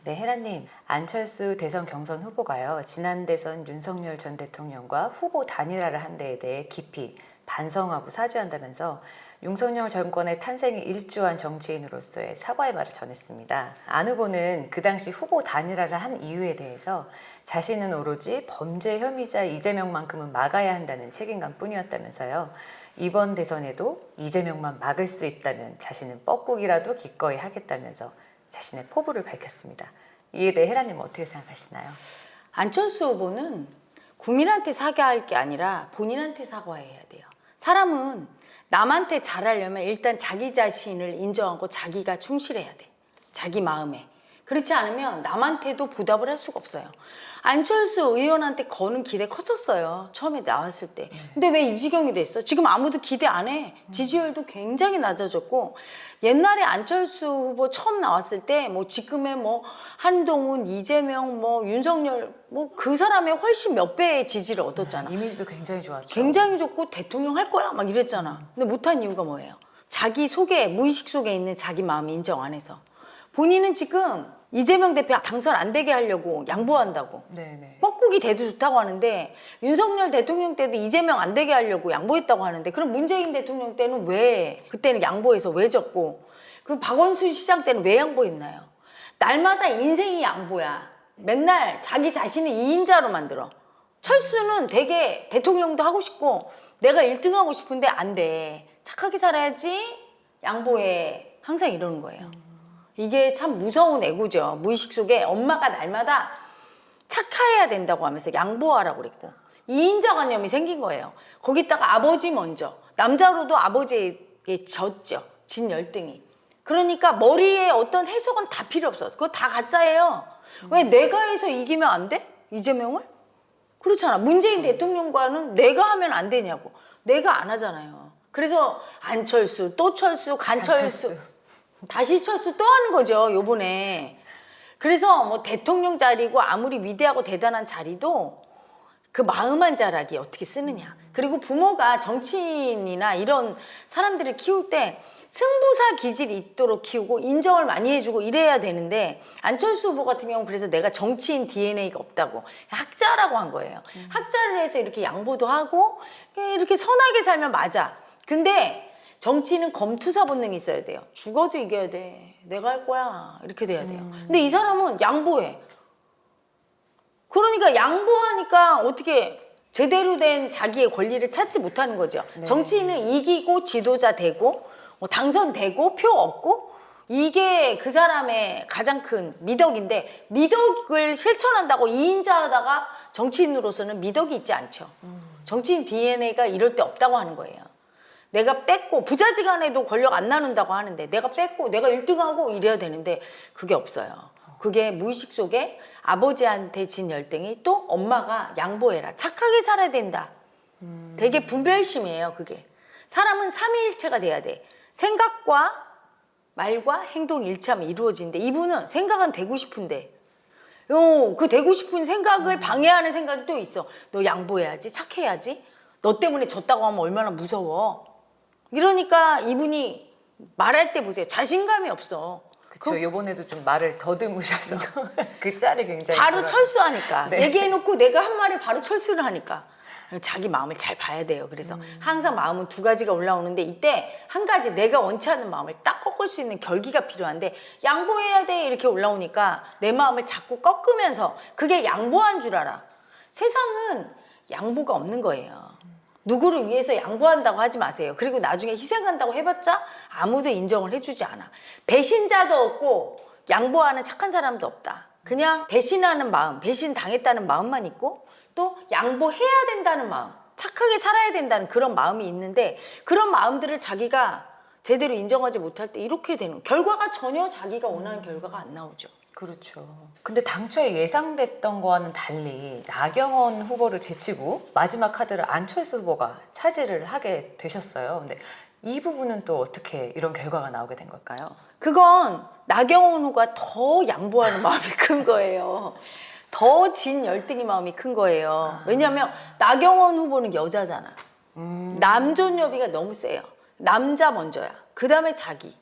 네, 혜라님. 안철수 대선 경선 후보가요, 지난 대선 윤석열 전 대통령과 후보 단일화를 한 데에 대해 깊이 반성하고 사죄한다면서 윤석열 정권의 탄생에 일조한 정치인으로서의 사과의 말을 전했습니다. 안 후보는 그 당시 후보 단일화를 한 이유에 대해서 자신은 오로지 범죄 혐의자 이재명만큼은 막아야 한다는 책임감 뿐이었다면서요. 이번 대선에도 이재명만 막을 수 있다면 자신은 뻐꾸기라도 기꺼이 하겠다면서 자신의 포부를 밝혔습니다. 이에 대해 혜라님 어떻게 생각하시나요? 안철수 후보는 국민한테 사과할 게 아니라 본인한테 사과해야 돼요. 사람은 남한테 잘하려면 일단 자기 자신을 인정하고 자기가 충실해야 돼. 자기 마음에. 그렇지 않으면 남한테도 보답을 할 수가 없어요. 안철수 의원한테 거는 기대 컸었어요. 처음에 나왔을 때. 근데 왜 이 지경이 됐어? 지금 아무도 기대 안 해. 지지율도 굉장히 낮아졌고, 옛날에 안철수 후보 처음 나왔을 때 뭐 지금의 뭐 한동훈, 이재명, 뭐 윤석열 뭐 그 사람의 훨씬 몇 배의 지지를 얻었잖아. 이미지도 굉장히 좋았죠. 굉장히 좋고 대통령 할 거야 막 이랬잖아. 근데 못한 이유가 뭐예요? 자기 속에, 무의식 속에 있는 자기 마음 인정 안 해서. 본인은 지금 이재명 대표 당선 안 되게 하려고 양보한다고. 네네. 뻐꾸기 돼도 좋다고 하는데, 윤석열 대통령 때도 이재명 안 되게 하려고 양보했다고 하는데, 그럼 문재인 대통령 때는 왜 그때는 양보해서 왜 졌고, 그 박원순 시장 때는 왜 양보했나요? 날마다 인생이 양보야. 맨날 자기 자신을 2인자로 만들어. 철수는 되게 대통령도 하고 싶고 내가 1등 하고 싶은데 안 돼. 착하게 살아야지. 양보해. 항상 이러는 거예요. 이게 참 무서운 애고죠. 무의식 속에 엄마가 날마다 착해야 된다고 하면서 양보하라고 그랬고, 2인자관념이 생긴 거예요. 거기다가 아버지 먼저. 남자로도 아버지에게 졌죠. 진 열등이. 그러니까 머리에 어떤 해석은 다 필요 없어. 그거 다 가짜예요. 왜 내가 해서 이기면 안 돼? 이재명을? 그렇잖아. 문재인 대통령과는 내가 하면 안 되냐고. 내가 안 하잖아요. 그래서 안철수, 또 철수, 간철수. 다시 철수 또 하는 거죠, 요번에. 그래서 뭐 대통령 자리고 아무리 위대하고 대단한 자리도 그 마음만 자라기 어떻게 쓰느냐. 그리고 부모가 정치인이나 이런 사람들을 키울 때 승부사 기질이 있도록 키우고 인정을 많이 해주고 이래야 되는데, 안철수 후보 같은 경우는 그래서 내가 정치인 DNA가 없다고 학자라고 한 거예요. 학자를 해서 이렇게 양보도 하고 이렇게 선하게 살면 맞아. 근데 정치는 검투사 본능이 있어야 돼요. 죽어도 이겨야 돼. 내가 할 거야. 이렇게 돼야 돼요. 근데 이 사람은 양보해. 그러니까 양보하니까 어떻게 제대로 된 자기의 권리를 찾지 못하는 거죠. 네. 정치인은 이기고 지도자 되고 뭐 당선되고 표 얻고, 이게 그 사람의 가장 큰 미덕인데, 미덕을 실천한다고 2인자 하다가 정치인으로서는 미덕이 있지 않죠. 정치인 DNA가 이럴 때 없다고 하는 거예요. 내가 뺏고, 부자지간에도 권력 안 나눈다고 하는데 내가 뺏고 내가 1등하고 이래야 되는데 그게 없어요. 그게 무의식 속에 아버지한테 진 열등이, 또 엄마가 양보해라, 착하게 살아야 된다. 되게 분별심이에요. 그게 사람은 삼위일체가 돼야 돼. 생각과 말과 행동 일치하면 이루어지는데, 이분은 생각은 되고 싶은데 그 되고 싶은 생각을 방해하는 생각이 또 있어. 너 양보해야지, 착해야지, 너 때문에 졌다고 하면 얼마나 무서워. 이러니까 이분이 말할 때 보세요. 자신감이 없어. 그쵸. 요번에도 좀 말을 더듬으셔서 그 짤이 굉장히 바로 돌아가요. 철수하니까. 네. 얘기해놓고 내가 한 말에 바로 철수를 하니까. 자기 마음을 잘 봐야 돼요. 그래서 항상 마음은 두 가지가 올라오는데, 이때 한 가지 내가 원치 않는 마음을 딱 꺾을 수 있는 결기가 필요한데, 양보해야 돼 이렇게 올라오니까 내 마음을 자꾸 꺾으면서, 그게 양보한 줄 알아. 세상은 양보가 없는 거예요. 누구를 위해서 양보한다고 하지 마세요. 그리고 나중에 희생한다고 해봤자 아무도 인정을 해주지 않아. 배신자도 없고 양보하는 착한 사람도 없다. 그냥 배신하는 마음, 배신 당했다는 마음만 있고, 또 양보해야 된다는 마음, 착하게 살아야 된다는 그런 마음이 있는데, 그런 마음들을 자기가 제대로 인정하지 못할 때 이렇게 되는, 결과가 전혀 자기가 원하는 결과가 안 나오죠. 그렇죠. 근데 당초에 예상됐던 거와는 달리 나경원 후보를 제치고 마지막 카드를 안철수 후보가 차지를 하게 되셨어요. 근데 이 부분은 또 어떻게 이런 결과가 나오게 된 걸까요? 그건 나경원 후보가 더 양보하는 마음이 큰 거예요. 더 진 열등이 마음이 큰 거예요. 왜냐하면 나경원 후보는 여자잖아. 남존여비가 너무 세요. 남자 먼저야. 그 다음에 자기.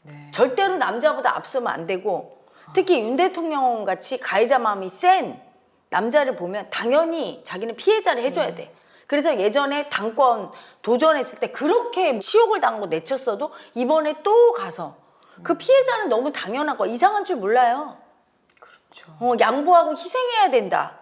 네. 절대로 남자보다 앞서면 안 되고, 특히 윤 대통령 같이 가해자 마음이 센 남자를 보면 당연히 자기는 피해자를 해줘야 돼. 그래서 예전에 당권 도전했을 때 그렇게 치욕을 당하고 내쳤어도 이번에 또 가서 그 피해자는 너무 당연하고 이상한 줄 몰라요. 그렇죠. 양보하고 희생해야 된다.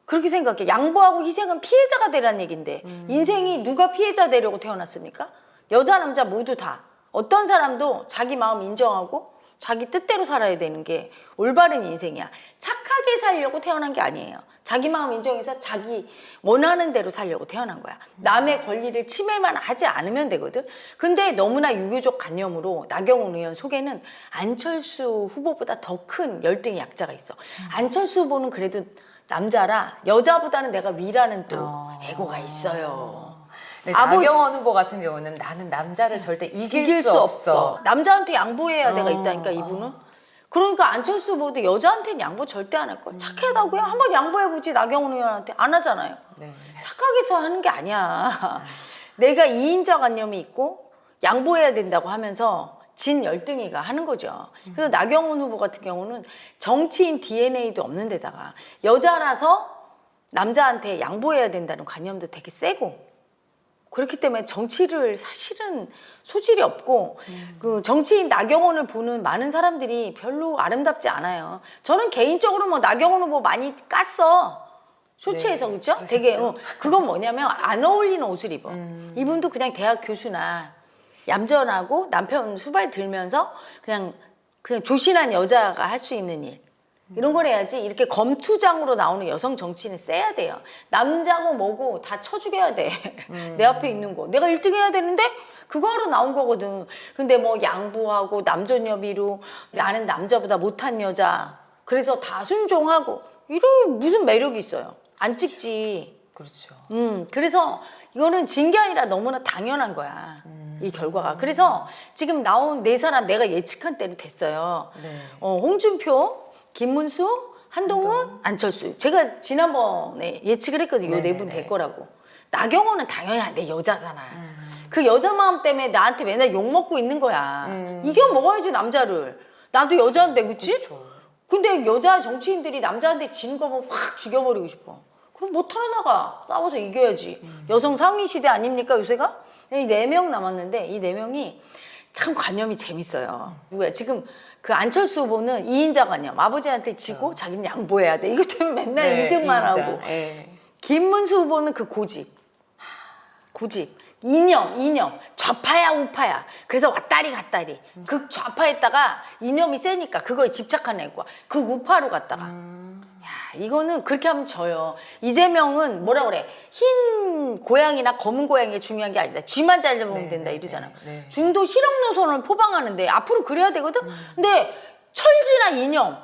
그렇게 생각해. 양보하고 희생은 피해자가 되라는 얘긴데 인생이 누가 피해자 되려고 태어났습니까? 여자 남자 모두 다. 어떤 사람도 자기 마음 인정하고 자기 뜻대로 살아야 되는 게 올바른 인생이야. 착하게 살려고 태어난 게 아니에요. 자기 마음 인정해서 자기 원하는 대로 살려고 태어난 거야. 남의 권리를 침해만 하지 않으면 되거든. 근데 너무나 유교적 관념으로 나경원 의원 속에는 안철수 후보보다 더 큰 열등의 약자가 있어. 안철수 후보는 그래도 남자라 여자보다는 내가 위라는 또 애고가 있어요. 네, 나경원 후보 같은 경우는 나는 남자를 절대 이길 수 없어. 남자한테 양보해야 돼가 있다니까 이분은. 그러니까 안철수 후보도 여자한테는 양보 절대 안 할 거야. 착하다고요? 한번 양보해보지. 나경원 의원한테 안 하잖아요. 네. 착하게서 하는 게 아니야. 내가 이인자 관념이 있고 양보해야 된다고 하면서 진 열등이가 하는 거죠. 그래서 나경원 후보 같은 경우는 정치인 DNA도 없는 데다가 여자라서 남자한테 양보해야 된다는 관념도 되게 세고 그렇기 때문에 정치를 사실은 소질이 없고 그 정치인 나경원을 보는 많은 사람들이 별로 아름답지 않아요. 저는 개인적으로 뭐 나경원 후보 많이 깠어. 쇼츠에서. 네, 그죠? 되게 그건 뭐냐면 안 어울리는 옷을 입어. 이분도 그냥 대학 교수나 얌전하고 남편 수발 들면서 그냥 조신한 여자가 할 수 있는 일 이런 걸 해야지. 이렇게 검투장으로 나오는 여성 정치인은 세야 돼요. 남자고 뭐고 다 쳐 죽여야 돼. 내 앞에 있는 거 내가 1등 해야 되는데 그거 하러 나온 거거든. 근데 뭐 양보하고 남존여비로 나는 남자보다 못한 여자 그래서 다 순종하고 이런 무슨 매력이 있어요. 안 찍지. 그렇죠. 그래서 이거는 진 게 아니라 너무나 당연한 거야. 이 결과가. 그래서 지금 나온 네 사람 내가 예측한 대로 됐어요. 네. 홍준표, 김문수, 한동훈, 안철수. 제가 지난번에 예측을 했거든요. 요 네 분 될 거라고. 나경원은 당연히 내 여자잖아. 그 여자 마음 때문에 나한테 맨날 욕먹고 있는 거야. 이겨 먹어야지 남자를. 나도 여자인데 그치? 그렇죠. 근데 여자 정치인들이 남자한테 지는 거 보면 확 죽여버리고 싶어. 그럼 못 털어나가. 싸워서 이겨야지. 여성 상위 시대 아닙니까 요새가? 이 4명 남았는데 이 4명이 참 관념이 재밌어요. 누구야? 지금 그 안철수 후보는 2인자 관념. 아버지한테 지고 자기는 양보해야 돼. 이것 때문에 맨날 네, 2등만 인자. 하고. 네. 김문수 후보는 그 고집. 이념. 좌파야 우파야. 그래서 왔다리 갔다리. 극 좌파했다가 이념이 세니까 그거에 집착하는 애고 극 우파로 갔다가. 야, 이거는 그렇게 하면 져요. 이재명은 뭐라 그래? 흰 고양이나 검은 고양이가 중요한 게 아니다. 쥐만 잘 잡으면 된다 이러잖아. 네. 중도 실업 노선을 포방하는데 앞으로 그래야 되거든. 근데 철지나 이념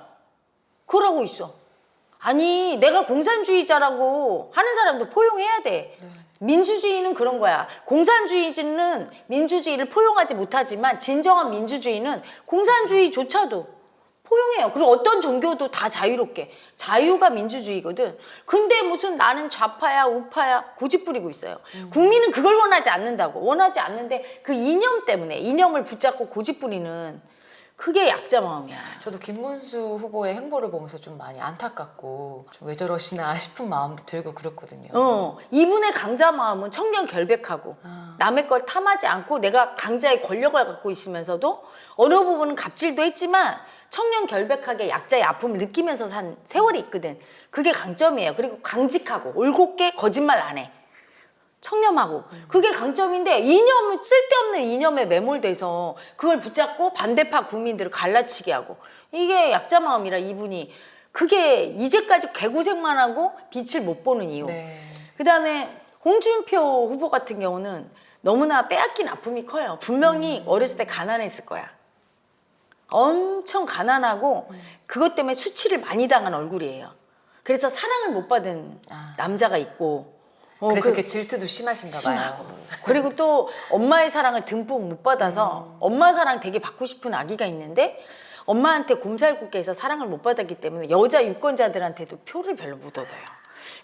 그걸 하고 있어. 아니 내가 공산주의자라고 하는 사람도 포용해야 돼. 민주주의는 그런 거야. 공산주의는 민주주의를 포용하지 못하지만 진정한 민주주의는 공산주의조차도 포용해요. 그리고 어떤 종교도 다 자유롭게. 자유가 민주주의거든. 근데 무슨 나는 좌파야 우파야 고집 부리고 있어요. 국민은 그걸 원하지 않는다고. 원하지 않는데 그 이념 때문에 이념을 붙잡고 고집 부리는 그게 약자 마음이야. 저도 김문수 후보의 행보를 보면서 좀 많이 안타깝고 좀 왜 저러시나 싶은 마음도 들고 그렇거든요. 이분의 강자 마음은 청년 결백하고 남의 걸 탐하지 않고 내가 강자의 권력을 갖고 있으면서도 어느 부분은 갑질도 했지만 청년 결백하게 약자의 아픔을 느끼면서 산 세월이 있거든. 그게 강점이에요. 그리고 강직하고 올곧게 거짓말 안 해. 청렴하고 그게 강점인데 쓸데없는 이념에 매몰돼서 그걸 붙잡고 반대파 국민들을 갈라치게 하고 이게 약자 마음이라 이분이 그게 이제까지 개고생만 하고 빛을 못 보는 이유. 네. 그다음에 홍준표 후보 같은 경우는 너무나 빼앗긴 아픔이 커요. 분명히 어렸을 때 가난했을 거야. 엄청 가난하고 그것 때문에 수치를 많이 당한 얼굴이에요. 그래서 사랑을 못 받은 남자가 있고 그래서 그게 질투도 심하신가 봐요. 그리고 또 엄마의 사랑을 듬뿍 못 받아서 엄마 사랑 되게 받고 싶은 아기가 있는데 엄마한테 곰살궂게 해서 사랑을 못 받았기 때문에 여자 유권자들한테도 표를 별로 못 얻어요.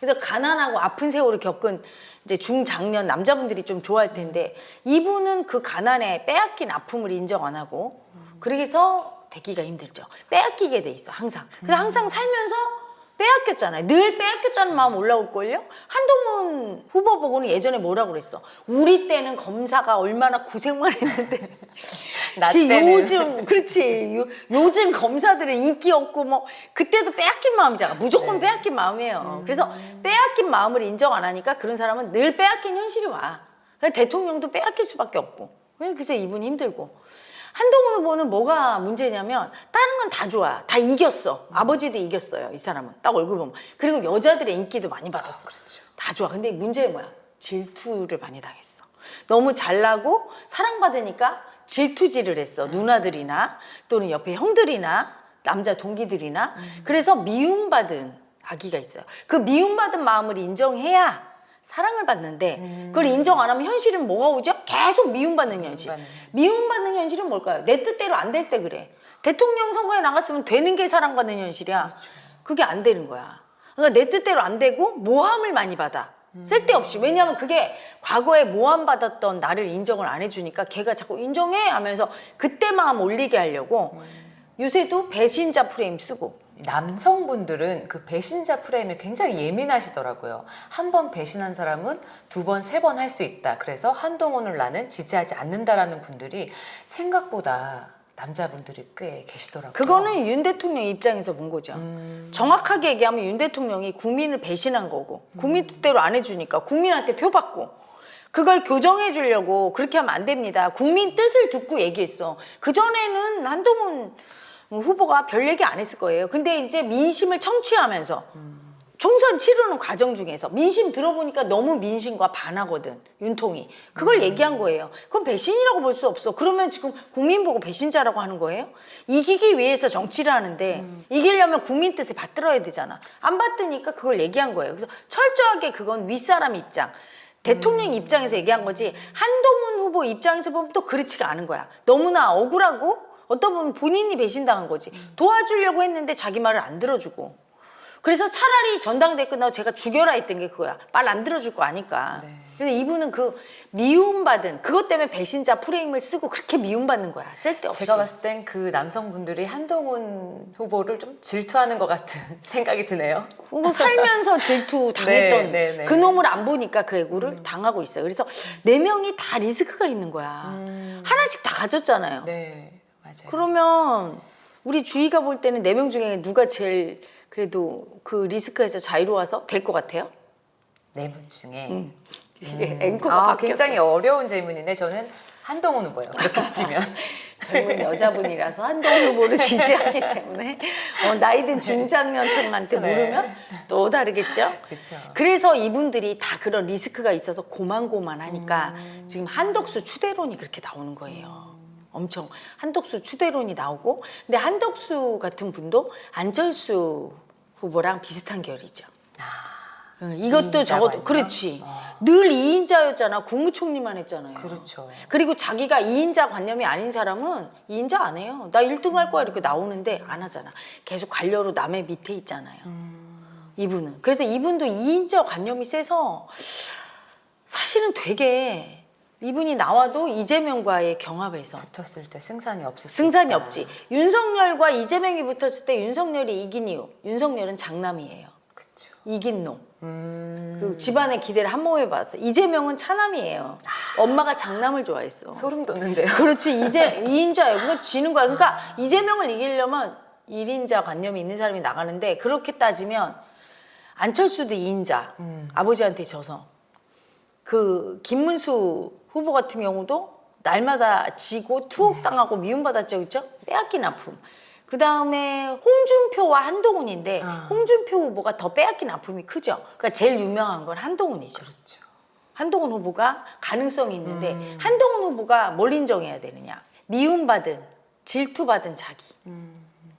그래서 가난하고 아픈 세월을 겪은 이제 중장년 남자분들이 좀 좋아할 텐데 이분은 그 가난에 빼앗긴 아픔을 인정 안 하고 그래서 되기가 힘들죠. 빼앗기게 돼 있어 항상. 그래서 항상 살면서 빼앗겼잖아요. 늘 빼앗겼다는 마음 올라올걸요? 한동훈 후보 보고는 예전에 뭐라고 그랬어? 우리 때는 검사가 얼마나 고생만 했는데 나 지금 때는. 요즘 그렇지 요즘 검사들은 인기 없고 뭐 그때도 빼앗긴 마음이잖아. 무조건 빼앗긴 마음이에요. 그래서 빼앗긴 마음을 인정 안 하니까 그런 사람은 늘 빼앗긴 현실이 와. 대통령도 빼앗길 수밖에 없고. 그래서 이분이 힘들고. 한동훈 후보는 뭐가 문제냐면 다른 건 다 좋아. 다 이겼어. 아버지도 이겼어요. 이 사람은. 딱 얼굴 보면. 그리고 여자들의 인기도 많이 받았어. 그렇죠. 다 좋아. 근데 문제는 뭐야? 질투를 많이 당했어. 너무 잘나고 사랑받으니까 질투질을 했어. 누나들이나 또는 옆에 형들이나 남자 동기들이나. 그래서 미움받은 아기가 있어요. 그 미움받은 마음을 인정해야 사랑을 받는데 그걸 인정 안 하면 현실은 뭐가 오죠? 계속 미움받는 현실. 미움받는 현실은 뭘까요? 내 뜻대로 안 될 때 그래. 대통령 선거에 나갔으면 되는 게 사랑받는 현실이야. 그게 안 되는 거야. 그러니까 내 뜻대로 안 되고 모함을 많이 받아. 쓸데없이. 왜냐하면 그게 과거에 모함받았던 나를 인정을 안 해주니까 걔가 자꾸 인정해 하면서 그때 마음 올리게 하려고 요새도 배신자 프레임 쓰고 남성분들은 그 배신자 프레임에 굉장히 예민하시더라고요. 한 번 배신한 사람은 두 번, 세 번 할 수 있다. 그래서 한동훈을 나는 지지하지 않는다라는 분들이 생각보다 남자분들이 꽤 계시더라고요. 그거는 윤 대통령 입장에서 본 거죠. 정확하게 얘기하면 윤 대통령이 국민을 배신한 거고 국민 뜻대로 안 해주니까 국민한테 표 받고 그걸 교정해 주려고 그렇게 하면 안 됩니다. 국민 뜻을 듣고 얘기했어. 그전에는 한동훈 후보가 별 얘기 안 했을 거예요. 근데 이제 민심을 청취하면서 총선 치르는 과정 중에서 민심 들어보니까 너무 민심과 반하거든. 윤통이. 그걸 얘기한 거예요. 그건 배신이라고 볼 수 없어. 그러면 지금 국민 보고 배신자라고 하는 거예요? 이기기 위해서 정치를 하는데 이기려면 국민 뜻을 받들어야 되잖아. 안 받드니까 그걸 얘기한 거예요. 그래서 철저하게 그건 윗사람 입장. 대통령 입장에서 얘기한 거지 한동훈 후보 입장에서 보면 또 그렇지가 않은 거야. 너무나 억울하고 어떤 보면 본인이 배신당한 거지. 도와주려고 했는데 자기 말을 안 들어주고. 그래서 차라리 전당대회 끝나고 제가 죽여라 했던 게 그거야. 말 안 들어줄 거 아니까. 네. 근데 이분은 그 미움받은 그것 때문에 배신자 프레임을 쓰고 그렇게 미움받는 거야. 쓸데없이. 제가 봤을 땐 그 남성분들이 한동훈 후보를 좀 질투하는 것 같은 생각이 드네요. 뭐 살면서 질투 당했던 네. 그 놈을 안 보니까 그 애고를 당하고 있어요. 그래서 네 명이 다 리스크가 있는 거야. 하나씩 다 가졌잖아요. 네, 맞아요. 그러면 우리 주위가 볼 때는 네 명 중에 누가 제일 그래도 그 리스크에서 자유로워서 될 것 같아요? 네 분 중에 앵커가 바뀌었어. 굉장히 어려운 질문인데 저는 한동훈 후보예요. 그렇게 치면. 젊은 여자분이라서 한동훈 후보를 지지하기 때문에 나이든 중장년층한테 네. 물으면 또 다르겠죠? 그렇죠. 그래서 이분들이 다 그런 리스크가 있어서 고만고만하니까 지금 한덕수 추대론이 그렇게 나오는 거예요. 엄청 한덕수 추대론이 나오고 근데 한덕수 같은 분도 안철수 후보랑 비슷한 결이죠. 이것도 이인자가 저것도 있나? 그렇지. 늘 2인자였잖아. 국무총리만 했잖아요. 그렇죠. 그리고 자기가 2인자 관념이 아닌 사람은 2인자 안 해요. 나 1등 할 거야 이렇게 나오는데 안 하잖아. 계속 관료로 남의 밑에 있잖아요. 이분은. 그래서 이분도 2인자 관념이 세서 사실은 되게 이분이 나와도 이재명과의 경합에서 붙었을 때 승산이 없을 수 승산이 있다. 없지. 윤석열과 이재명이 붙었을 때 윤석열이 이긴 이유. 윤석열은 장남이에요. 그렇죠. 이긴 놈. 그 집안의 기대를 한 몸에 받아서. 이재명은 차남이에요. 엄마가 장남을 좋아했어. 소름 돋는데요. 그렇지. 이제 2인자예요. 그거 지는 거야. 그러니까 이재명을 이기려면 1인자 관념이 있는 사람이 나가는데 그렇게 따지면 안철수도 2인자. 아버지한테 져서. 그 김문수 후보 같은 경우도 날마다 지고 투옥당하고 미움받았죠. 그렇죠? 빼앗긴 아픔. 그 다음에 홍준표와 한동훈인데 홍준표 후보가 더 빼앗긴 아픔이 크죠. 그러니까 제일 유명한 건 한동훈이죠. 그렇죠. 한동훈 후보가 가능성이 있는데 한동훈 후보가 뭘 인정해야 되느냐. 미움받은, 질투받은 자기.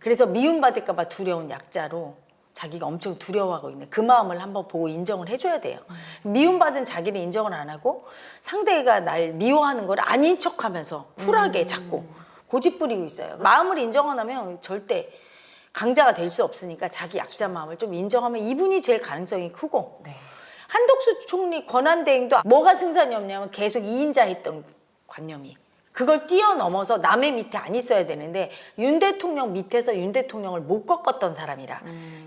그래서 미움받을까 봐 두려운 약자로 자기가 엄청 두려워하고 있는 그 마음을 한번 보고 인정을 해줘야 돼요. 미움받은 자기를 인정을 안 하고 상대가 날 미워하는 걸 아닌 척하면서 쿨하게 자꾸 고집 부리고 있어요. 마음을 인정 안 하면 절대 강자가 될 수 없으니까 자기 약자 마음을 좀 인정하면 이분이 제일 가능성이 크고 네. 한덕수 총리 권한대행도 뭐가 승산이 없냐면 계속 2인자 했던 관념이 그걸 뛰어넘어서 남의 밑에 안 있어야 되는데 윤 대통령 밑에서 윤 대통령을 못 꺾었던 사람이라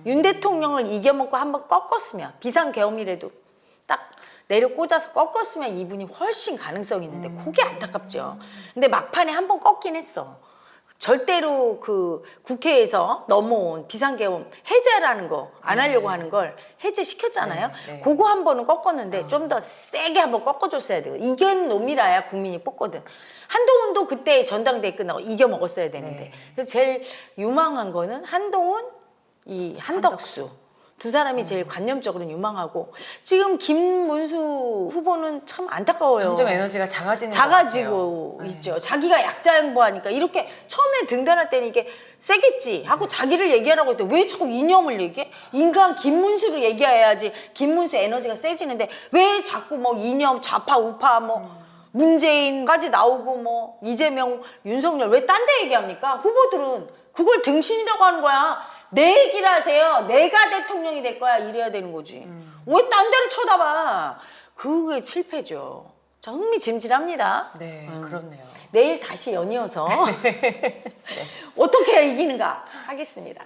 윤 대통령을 이겨먹고 한번 꺾었으면 비상계엄이라도 딱 내려 꽂아서 꺾었으면 이분이 훨씬 가능성이 있는데 그게 안타깝죠. 근데 막판에 한번 꺾긴 했어. 절대로 그 국회에서 넘어온 비상계엄 해제라는 거 안 하려고 하는 걸 해제시켰잖아요. 네, 네. 그거 한 번은 꺾었는데 좀 더 세게 한번 꺾어줬어야 돼요. 이긴 놈이라야 국민이 뽑거든. 한동훈도 그때 전당대회 끝나고 이겨 먹었어야 되는데. 네. 그래서 제일 유망한 거는 한동훈, 이 한덕수. 두 사람이 제일 관념적으로 유망하고 지금 김문수 후보는 참 안타까워요. 점점 에너지가 작아지는 것 작아지고 같아요. 있죠. 자기가 약자 행보하니까 이렇게 처음에 등단할 때는 이게 세겠지 하고 자기를 얘기하라고 했더니 왜 자꾸 이념을 얘기해? 인간 김문수를 얘기해야지 김문수 에너지가 세지는데 왜 자꾸 뭐 이념 좌파 우파 뭐 문재인까지 나오고 뭐 이재명 윤석열 왜 딴 데 얘기합니까? 후보들은 그걸 등신이라고 하는 거야. 내 얘기를 하세요. 내가 대통령이 될 거야. 이래야 되는 거지. 왜 딴 데를 쳐다봐? 그게 실패죠. 자, 흥미진진합니다. 네, 그렇네요. 내일 다시 연이어서 어떻게 해야 이기는가 하겠습니다.